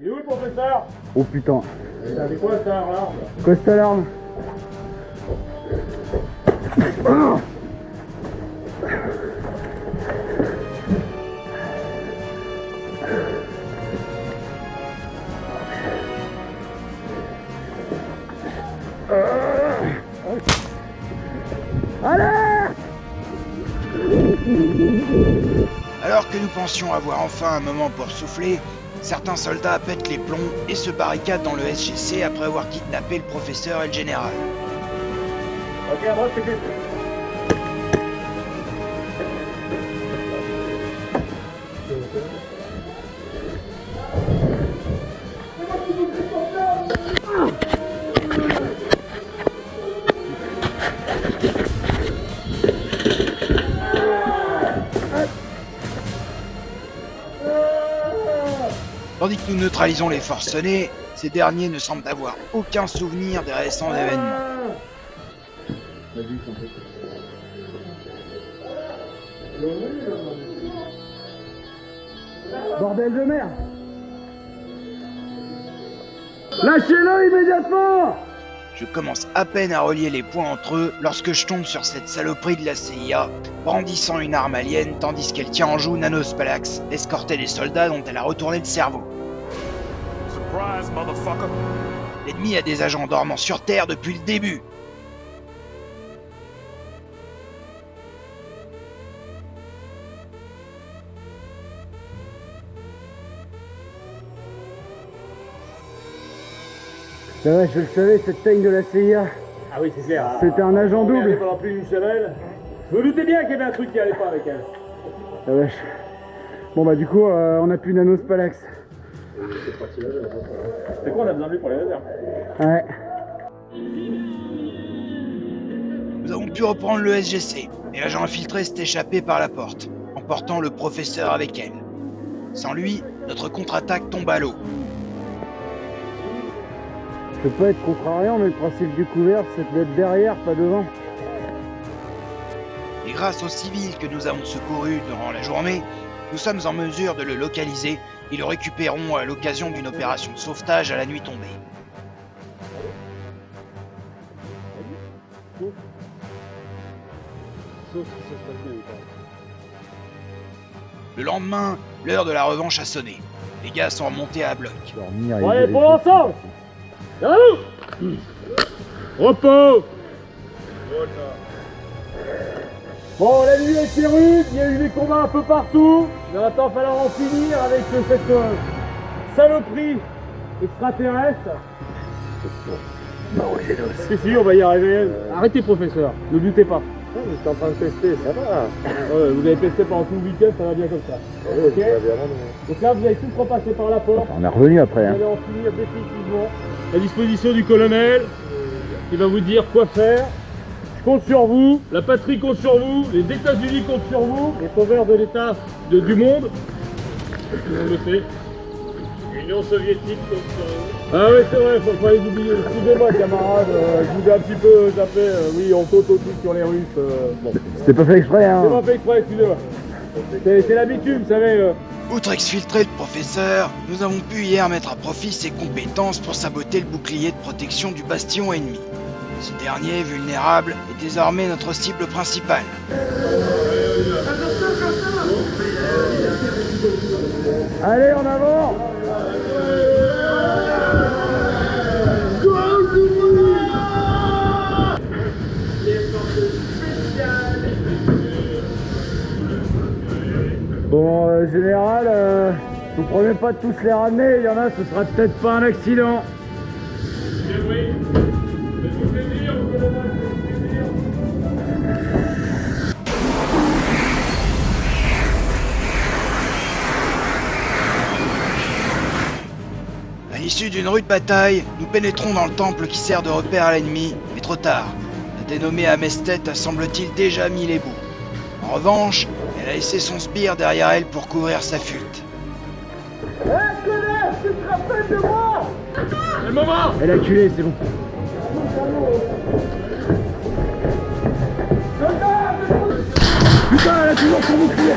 Il est où le professeur? Oh putain. C'est quoi ça, alarme? Quoi cette alarme? Ah. Allez! Alors que nous pensions avoir enfin un moment pour souffler, certains soldats pètent les plombs et se barricadent dans le SGC après avoir kidnappé le professeur et le général. Ok, à droite, c'est que... Tandis que nous neutralisons les forcenés, ces derniers ne semblent avoir aucun souvenir des récents événements. Bordel de merde! Lâchez-le immédiatement! Je commence à peine à relier les points entre eux lorsque je tombe sur cette saloperie de la CIA, brandissant une arme alien tandis qu'elle tient en joue Nanospalax, escortée des soldats dont elle a retourné le cerveau. Surprise, motherfucker! L'ennemi a des agents dormants sur Terre depuis le début. Ben ouais, je le savais, cette teigne de la CIA. Ah oui, c'est clair. C'était un agent double. Elle pendant plus d'une semaine. Je me doutais bien qu'il y avait un truc qui allait pas avec elle. Ah wesh. Bon bah du coup, on a plus Nanospalax. C'est quoi, on a besoin de lui pour les lasers? Ouais. Nous avons pu reprendre le SGC, et l'agent infiltré s'est échappé par la porte, emportant le professeur avec elle. Sans lui, notre contre-attaque tombe à l'eau. Je peux pas être contrariant, mais le principe du couvercle, c'est d'être derrière, pas devant. Et grâce aux civils que nous avons secourus durant la journée, nous sommes en mesure de le localiser et le récupérons à l'occasion d'une opération de sauvetage à la nuit tombée. Le lendemain, l'heure de la revanche a sonné. Les gars sont remontés à bloc. Dormir, Bon, allez, pour l'ensemble! Repos! Bon, la nuit a été rude, il y a eu des combats un peu partout, mais maintenant il va falloir en finir avec cette saloperie extraterrestre. Si, on va y arriver. Arrêtez, professeur, ne doutez pas. J'étais en train de tester, ça va. Ouais, vous avez testé pendant tout le week-end, ça va bien comme ça. Ok. Donc là, vous allez tous repasser par la porte. On est revenu après. Vous Hein. allez en finir définitivement. À disposition du colonel, qui va vous dire quoi faire. Je compte sur vous, la patrie compte sur vous, les États-Unis comptent sur vous, les sauveurs de l'État du monde. On le sait. L'Union soviétique compte sur vous. Ah oui, c'est vrai, faut pas les oublier. Excusez-moi, camarades, je vous ai un petit peu zappé. Oui, on saute aussi sur les Russes. Bon. C'était pas fait exprès, hein. C'est pas fait exprès, excusez-moi. C'est l'habitude, vous savez. Outre exfiltrer le professeur, nous avons pu hier mettre à profit ses compétences pour saboter le bouclier de protection du bastion ennemi. Ce dernier, vulnérable, est désormais notre cible principale. Allez, en avant! Bon, général, vous promettez pas de tous les ramener, il y en a, ce sera peut-être pas un accident. À l'issue d'une rude bataille, nous pénétrons dans le temple qui sert de repère à l'ennemi, mais trop tard. La dénommée Amestet a semble-t-il déjà mis les bouts. En revanche, elle a laissé son sbire derrière elle pour couvrir sa fuite. Hé, connard, tu te rappelles de moi? C'est le moment! Elle a culé, c'est bon. Putain, elle a toujours son bouclier.